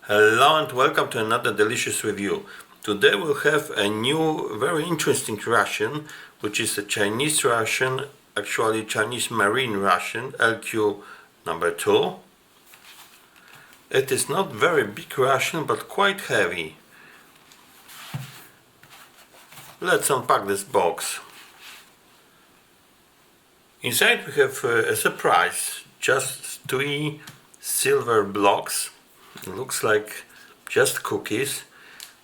Hello and welcome to another delicious review. Today we'll have a new, very interesting ration, which is a Chinese ration, actually Chinese marine ration, LQ002. It is not very big ration, but quite heavy. Let's unpack this box. Inside we have a surprise, just 3 silver blocks. It looks like just cookies,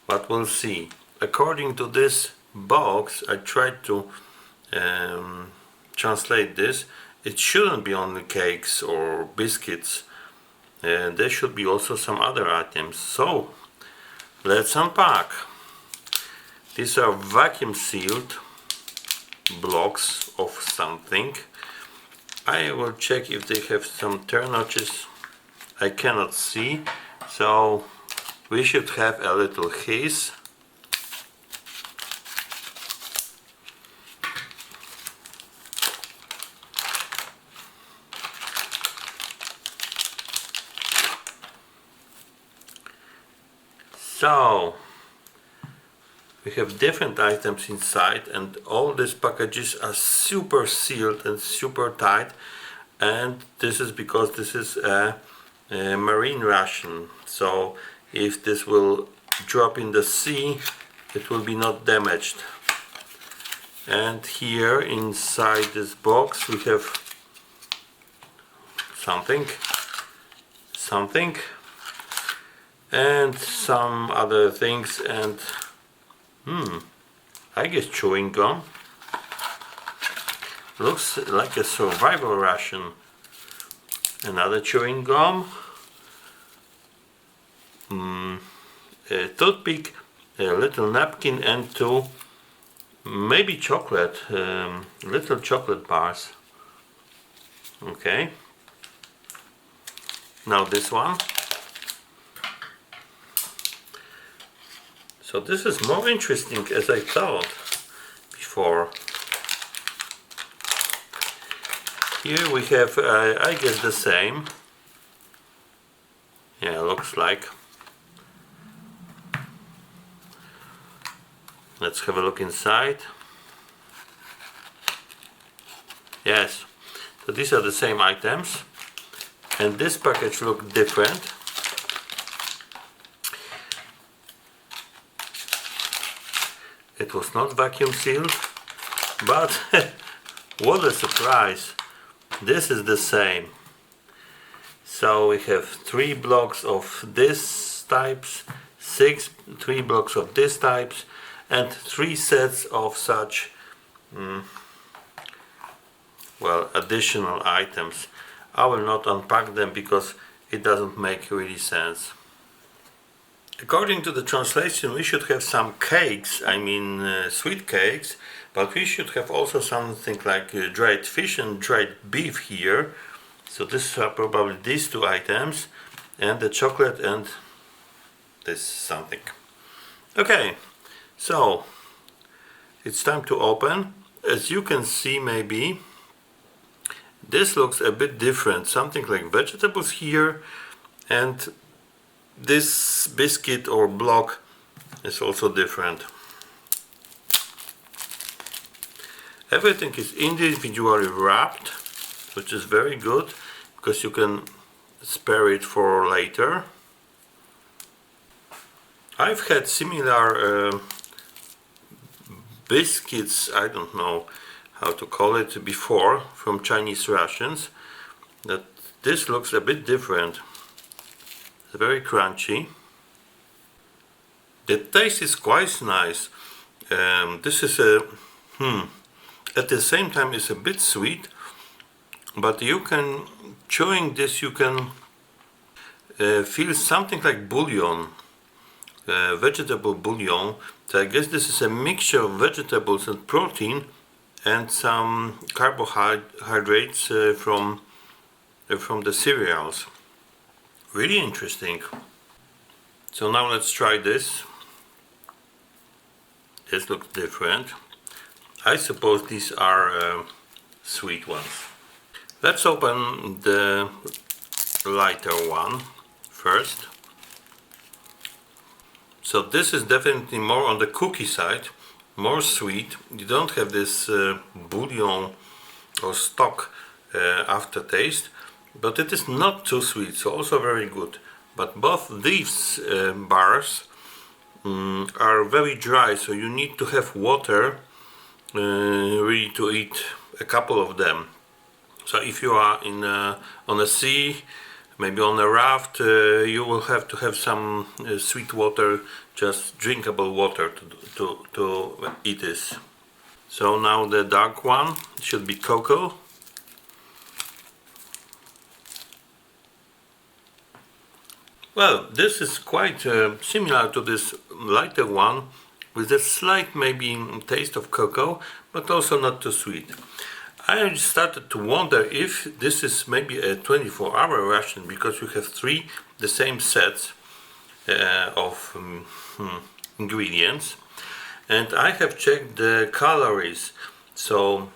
but we'll see. According to this box, I tried to translate this. It shouldn't be only cakes or biscuits. There should be also some other items. So let's unpack. These are vacuum sealed blocks of something. I will check if they have some turn notches. I cannot see, so we should have a little hiss. So we have different items inside, and all these packages are super sealed and super tight, and this is because this is a marine ration, so if this will drop in the sea, it will be not damaged. And here inside this box we have something and some other things, and I guess chewing gum. Looks like a survival ration. Another chewing gum, a toothpick, a little napkin, and 2 maybe chocolate, little chocolate bars. Okay, now this one. So this is more interesting as I thought before. Here we have, I guess, the same. Yeah, looks like. Let's have a look inside. Yes, so these are the same items. And this package looks different. It was not vacuum sealed, but what a surprise. This is the same. So we have 3 blocks of this types, 3 blocks of this types, and 3 sets of such additional items. I will not unpack them because it doesn't make really sense. According to the translation, we should have some cakes, I mean sweet cakes, but we should have also something like dried fish and dried beef here. So this are probably these 2 items, and the chocolate and this something. Okay, so it's time to open. As you can see, maybe this looks a bit different, something like vegetables here, and this biscuit or block is also different. Everything is individually wrapped, which is very good because you can spare it for later. I've had similar biscuits, I don't know how to call it, before from Chinese rations. That this looks a bit different. It's very crunchy. The taste is quite nice. This is at the same time it's a bit sweet, but you can, chewing this, you can feel something like bouillon, vegetable bouillon. So I guess this is a mixture of vegetables and protein and some carbohydrates from the cereals. Really interesting. So now let's try this. This looks different. I suppose these are sweet ones. Let's open the lighter one first. So this is definitely more on the cookie side, more sweet. You don't have this bouillon or stock aftertaste, but it is not too sweet, so also very good. But both these bars are very dry, so you need to have water really to eat a couple of them. So if you are on a sea, maybe on a raft, you will have to have some sweet water, just drinkable water to eat this. So now the dark one should be cocoa. Well, this is quite similar to this lighter one, with a slight maybe taste of cocoa, but also not too sweet. I started to wonder if this is maybe a 24-hour ration, because you have three the same sets of ingredients, and I have checked the calories. So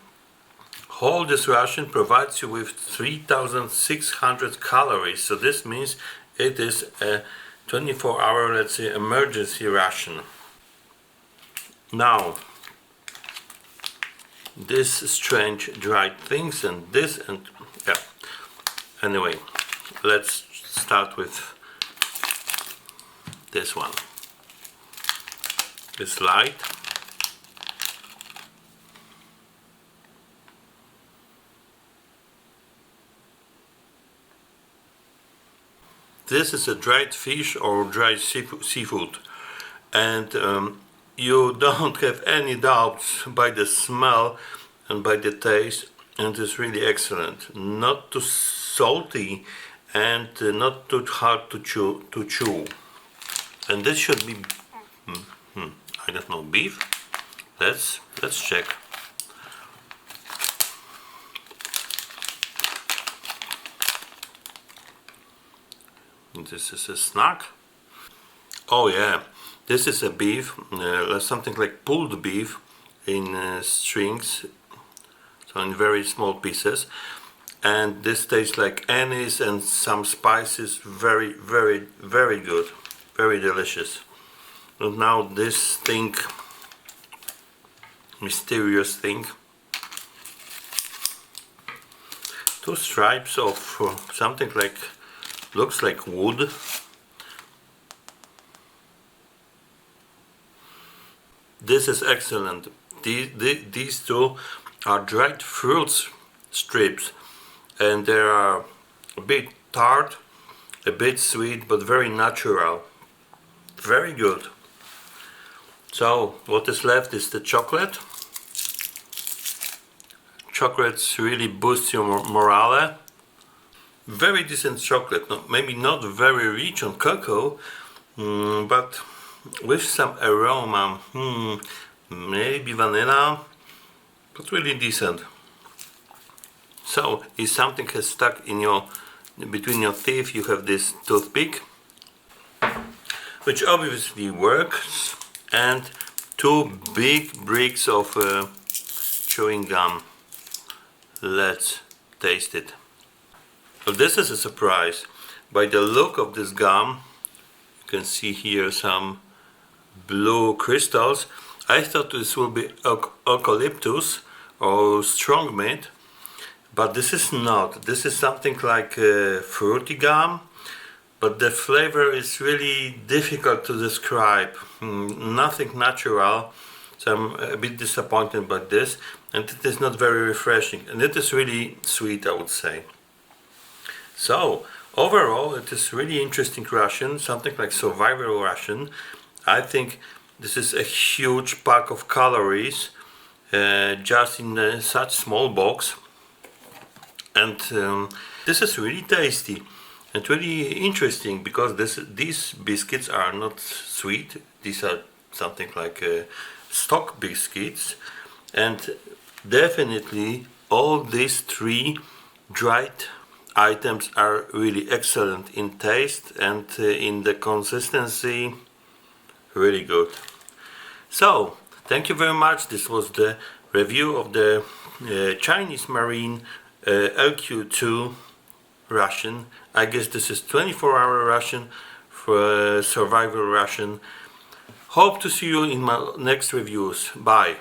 whole this ration provides you with 3,600 calories, so this means it is a 24-hour, let's say, emergency ration. Now, this strange dried things and this and yeah. Anyway, let's start with this one. This light. This is a dried fish or dried seafood, and you don't have any doubts by the smell and by the taste, and it's really excellent. Not too salty and not too hard to chew. And this should be, I don't know, beef. Let's check. This is a snack. Oh yeah, this is a beef, something like pulled beef in strings, so in very small pieces. And this tastes like anise and some spices. Very, very, very good, very delicious. And now this thing, mysterious thing. Two stripes of something like, looks like wood. This is excellent. These two are dried fruits strips, and they are a bit tart, a bit sweet, but very natural. Very good. So what is left is the chocolate. Chocolates really boost your morale. Very decent chocolate, maybe not very rich on cocoa, but with some aroma, maybe vanilla, but really decent. So if something has stuck in between your teeth, you have this toothpick, which obviously works, and two big bricks of chewing gum. Let's taste it. Well, this is a surprise. By the look of this gum, you can see here some blue crystals. I thought this will be eucalyptus or strong mint, but this is not. This is something like fruity gum, but the flavor is really difficult to describe. Nothing natural, so I'm a bit disappointed by this, and it is not very refreshing, and it is really sweet, I would say. So overall, it is really interesting ration, something like survival ration. I think this is a huge pack of calories just in such small box, and this is really tasty and really interesting, because these biscuits are not sweet. These are something like stock biscuits, and definitely all these three dried items are really excellent in taste and in the consistency. Really good. So thank you very much. This was the review of the Chinese Marine LQ002 ration. I guess this is 24-hour ration for survival ration. Hope to see you in my next reviews. Bye.